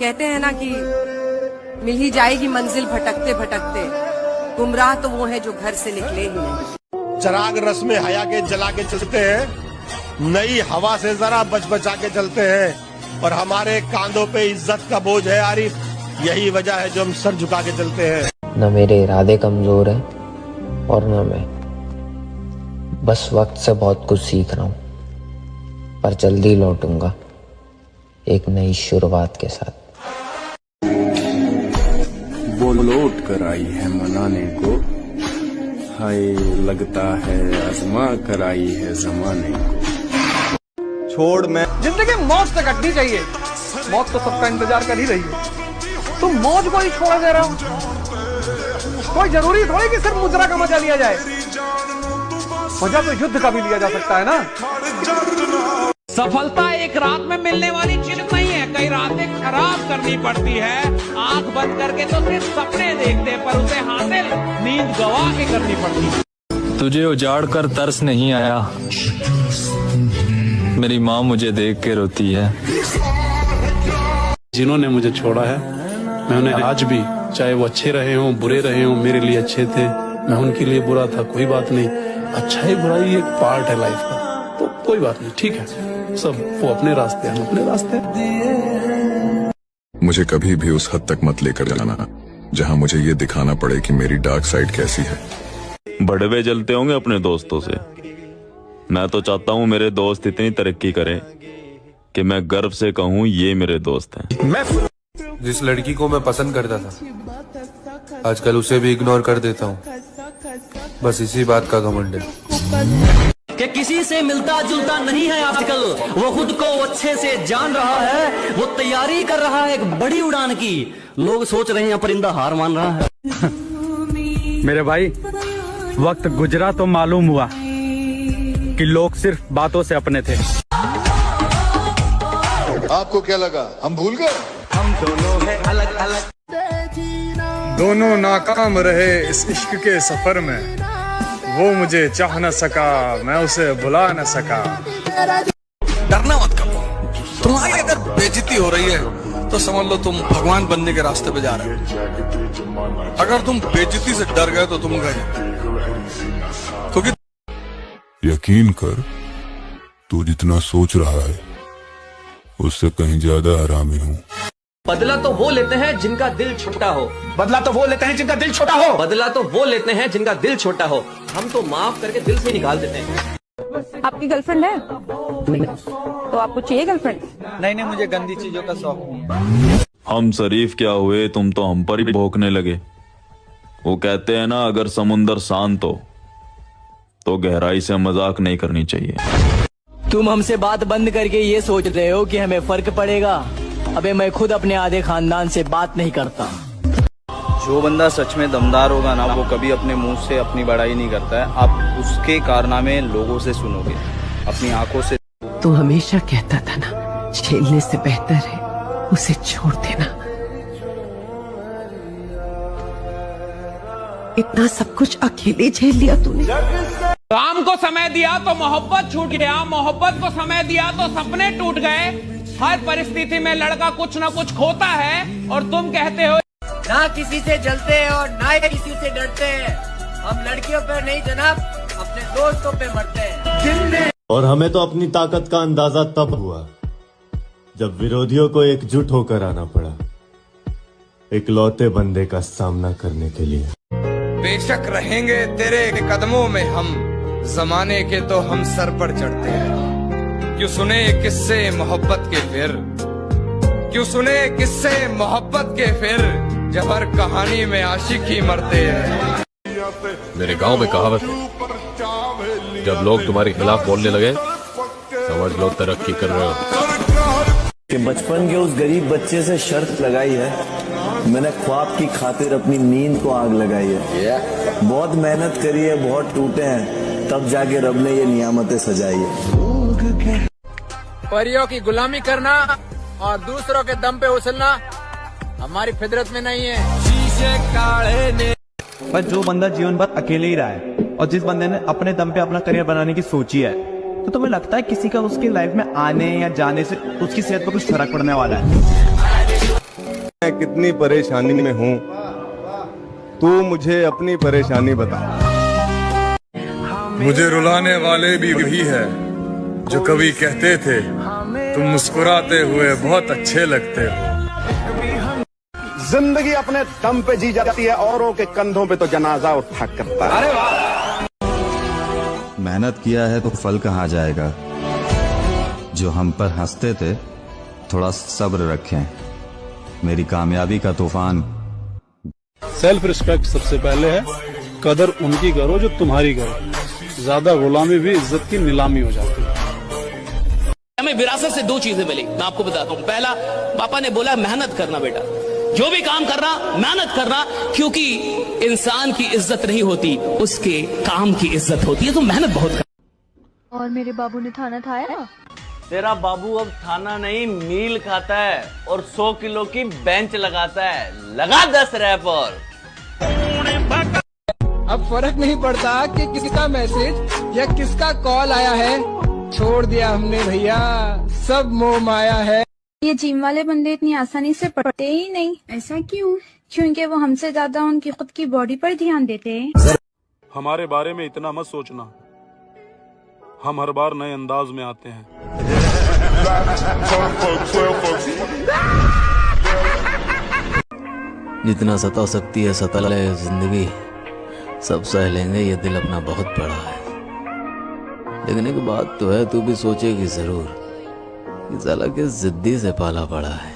कहते हैं ना कि मिल ही जाएगी मंजिल भटकते भटकते, गुमराह तो वो है जो घर से निकले ही नहीं। चराग रस में हया के जला के चलते हैं, नई हवा से जरा बच बचा के चलते हैं, और हमारे कांधों पे इज्जत का बोझ है आरिफ, यही वजह है जो हम सर झुका के चलते हैं। न मेरे इरादे कमजोर हैं और न मैं, बस वक्त से बहुत कुछ सीख रहा हूँ, पर जल्दी लौटूंगा एक नई शुरुआत के साथ। वो लौट कर आई है मनाने को, हाय लगता है आजमा कर आई है जमाने को। छोड़ मैं जिंदगी मौत से कटनी चाहिए, मौत तो सबका इंतजार कर ही रही है, तुम मौज को ही छोड़ दे रहे हो। कोई जरूरी थोड़ी कि सिर्फ मुद्रा का मजा लिया जाए, मजा तो युद्ध का भी लिया जा सकता है ना। सफलता एक रात में मिलने वाली चीज नहीं है, कई रातें खराब करनी पड़ती है। आंख बंद करके तो सिर्फ सपने देखते, पर उसे हासिल नींद गवा के करनी पड़ती है। तुझे उजाड़ कर तरस नहीं आया, मेरी माँ मुझे देख के रोती है। जिन्होंने मुझे छोड़ा है, मैं उन्हें आज भी, चाहे वो अच्छे रहे हों बुरे रहे हों, मेरे लिए अच्छे थे, मैं उनके लिए बुरा था, कोई बात नहीं। अच्छाई बुराई एक पार्ट है लाइफ का, तो कोई बात नहीं, ठीक है। सब वो अपने रास्ते, हम अपने रास्ते। मुझे कभी भी उस हद तक मत लेकर जाना जहां मुझे ये दिखाना पड़े कि मेरी डार्क साइड कैसी है। बड़वे जलते होंगे अपने दोस्तों से, मैं तो चाहता हूँ मेरे दोस्त इतनी तरक्की करें कि मैं गर्व से कहूँ ये मेरे दोस्त हैं। मैं जिस लड़की को मैं पसंद करता था, आजकल उसे भी इग्नोर कर देता हूँ, बस इसी बात का घमंड है कि किसी से मिलता जुलता नहीं है आजकल, वो खुद को अच्छे से जान रहा है, वो तैयारी कर रहा है एक बड़ी उड़ान की। लोग सोच रहे हैं परिंदा हार मान रहा है। मेरे भाई, वक्त गुजरा तो मालूम हुआ कि लोग सिर्फ बातों से अपने थे। आपको क्या लगा हम भूल गए? हम दोनों हैं अलग अलग, दोनों नाकाम रहे इस इश्क के सफर में, वो मुझे चाह न सका, मैं उसे भुला न सका। डरना मत करो, तुम्हारी अगर बेइज्जती हो रही है तो समझ लो तुम भगवान बनने के रास्ते पे जा रहे हो। अगर तुम बेइज्जती से डर गए तो तुम गए, क्योंकि यकीन कर, तू जितना सोच रहा है उससे कहीं ज्यादा आरामी हूँ। बदला तो वो लेते हैं जिनका दिल छोटा हो, बदला तो वो लेते हैं जिनका दिल छोटा हो, बदला तो वो लेते हैं जिनका दिल छोटा हो। हम तो माफ करके दिल से निकाल देते हैं। आपकी गर्लफ्रेंड है? नहीं। तो आपको चाहिए गर्लफ्रेंड? नहीं, मुझे गंदी चीजों का शौक नहीं। हम शरीफ क्या हुए, तुम तो हम पर ही भौंकने लगे। वो कहते हैं ना, अगर समुंदर शांत हो तो गहराई से मजाक नहीं करनी चाहिए। तुम हमसे बात बंद करके ये सोच रहे हो कि हमें फर्क पड़ेगा? अबे मैं खुद अपने आधे खानदान से बात नहीं करता। जो बंदा सच में दमदार होगा ना, वो कभी अपने मुंह से अपनी बड़ाई नहीं करता है। आप उसके कारनामे लोगों से सुनोगे, अपनी आंखों से। तू हमेशा कहता था ना, झेलने से बेहतर है उसे छोड़ देना। इतना सब कुछ अकेले झेल लिया तूने। काम को समय दिया तो मोहब्बत छूट गया, मोहब्बत को समय दिया तो सपने टूट गए। हर परिस्थिति में लड़का कुछ न कुछ खोता है, और तुम कहते हो ना किसी से जलते हैं और ना ही किसी से डरते हैं। हम लड़कियों पर नहीं जनाब, अपने दोस्तों पे मरते हैं। और हमें तो अपनी ताकत का अंदाजा तब हुआ जब विरोधियों को एकजुट होकर आना पड़ा, इकलौते बंदे का सामना करने के लिए। बेशक रहेंगे तेरे कदमों में हम, जमाने के तो हम सर पर चढ़ते हैं। क्यों सुने किस्से मोहब्बत के फिर, क्यों सुने किस्से मोहब्बत के फिर, जब हर कहानी में आशिक ही मरते हैं। मेरे गांव में कहावत है, जब लोग तुम्हारे खिलाफ बोलने लगे समझ लो तरक्की कर रहे हो। कि बचपन के उस गरीब बच्चे से शर्त लगाई है, मैंने ख्वाब की खातिर अपनी नींद को आग लगाई है। बहुत मेहनत करी है, बहुत टूटे हैं, तब जाके रब ने ये नियामतें सजाई है। परियों की गुलामी करना और दूसरों के दम पे उछलना हमारी फितरत में नहीं है। शीशे काले ने, पर जो बंदा जीवन भर अकेले ही रहा है और जिस बंदे ने अपने दम पे अपना करियर बनाने की सोची है, तो तुम्हें लगता है किसी का उसकी लाइफ में आने या जाने से उसकी सेहत पर कुछ फर्क पड़ने वाला है? कितनी परेशानी में हूँ, तू मुझे अपनी परेशानी बता। मुझे रुलाने वाले भी वही है जो कभी कहते थे तुम मुस्कुराते हुए बहुत अच्छे लगते हो। जिंदगी अपने दम पे जी जाती है, औरों के कंधों पे तो जनाजा उठा करता है। अरे वाह! मेहनत किया है तो फल कहाँ जाएगा। जो हम पर हंसते थे थोड़ा सब्र रखें, मेरी कामयाबी का तूफान। सेल्फ रिस्पेक्ट सबसे पहले है, कदर उनकी करो जो तुम्हारी करो। ज्यादा गुलामी भी इज्जत की नीलामी हो जाती है। हमें विरासत से दो चीजें मिली, मैं आपको बताता हूँ। पहला, पापा ने बोला मेहनत करना बेटा, जो भी काम करना मेहनत करना, क्योंकि इंसान की इज्जत नहीं होती, उसके काम की इज्जत होती है, तो मेहनत बहुत कर। और मेरे बाबू ने खाना खाया? तेरा बाबू अब खाना नहीं मील खाता है और 100 किलो की बेंच लगाता है। लगा 10 रैप और अब फर्क नहीं पड़ता कि किसका मैसेज या किसका कॉल आया है, छोड़ दिया हमने भैया, सब मोह माया है। ये जिम वाले बंदे इतनी आसानी से पढ़ते ही नहीं। ऐसा क्यों? क्योंकि वो हमसे ज्यादा उनकी खुद की बॉडी पर ध्यान देते हैं। हमारे बारे में इतना मत सोचना, हम हर बार नए अंदाज में आते हैं। जितना सता सकती है सता ले जिंदगी, सब सह लेंगे, ये दिल अपना बहुत बड़ा है। लेकिन एक बात तो है, तू भी सोचेगी जरूर कि साला के जिद्दी से पाला पड़ा है।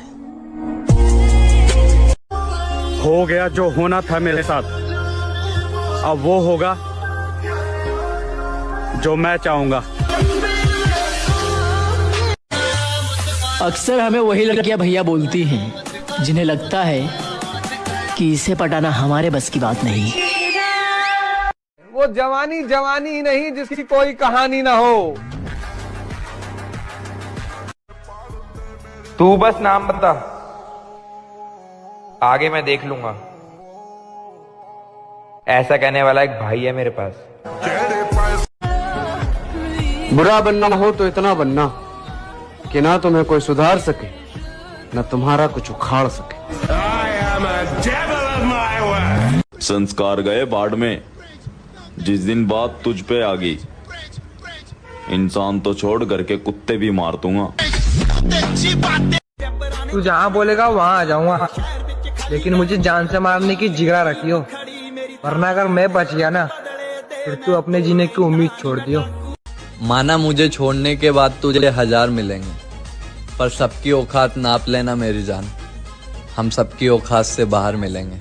हो गया जो होना था मेरे साथ, अब वो होगा जो मैं चाहूंगा। अक्सर हमें वही लड़कियां भैया बोलती हैं जिन्हें लगता है कि इसे पटाना हमारे बस की बात नहीं। वो जवानी जवानी नहीं जिसकी कोई कहानी ना हो। तू बस नाम बता, आगे मैं देख लूंगा। ऐसा कहने वाला एक भाई है मेरे पास। बुरा बनना हो तो इतना बनना कि ना तुम्हें कोई सुधार सके, ना तुम्हारा कुछ उखाड़ सके। संस्कार गए बाढ़ में, जिस दिन बात तुझ पे आ गई, इंसान तो छोड़ करके कुत्ते भी मार दूंगा। तू जहाँ बोलेगा वहाँ आ जाऊंगा, लेकिन मुझे जान से मारने की जिगरा रखियो, वरना अगर मैं बच गया ना फिर तू अपने जीने की उम्मीद छोड़ दियो। माना मुझे छोड़ने के बाद तुझे 1000 मिलेंगे, पर सबकी औकात नाप लेना मेरी जान, हम सबकी औकात से बाहर मिलेंगे।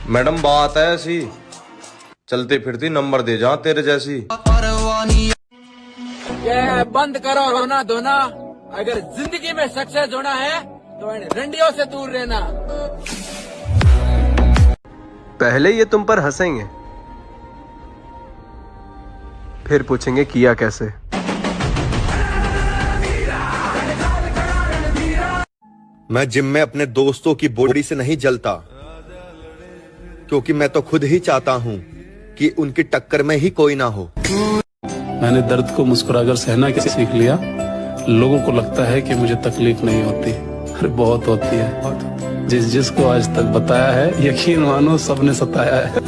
मैडम बात है ऐसी, चलती फिरती नंबर दे जा तेरे जैसी। ये है बंद करो रोना धोना, अगर जिंदगी में सक्सेस होना है तो इन रंडियों से दूर रहना। पहले ये तुम पर हंसेंगे, फिर पूछेंगे किया कैसे। मैं जिम में अपने दोस्तों की बॉडी से नहीं जलता, क्योंकि मैं तो खुद ही चाहता हूँ कि उनकी टक्कर में ही कोई ना हो। मैंने दर्द को मुस्कुराकर सहना कैसे सीख लिया। लोगों को लगता है कि मुझे तकलीफ नहीं होती, अरे बहुत होती है। जिसको आज तक बताया है, यकीन मानो सबने सताया है।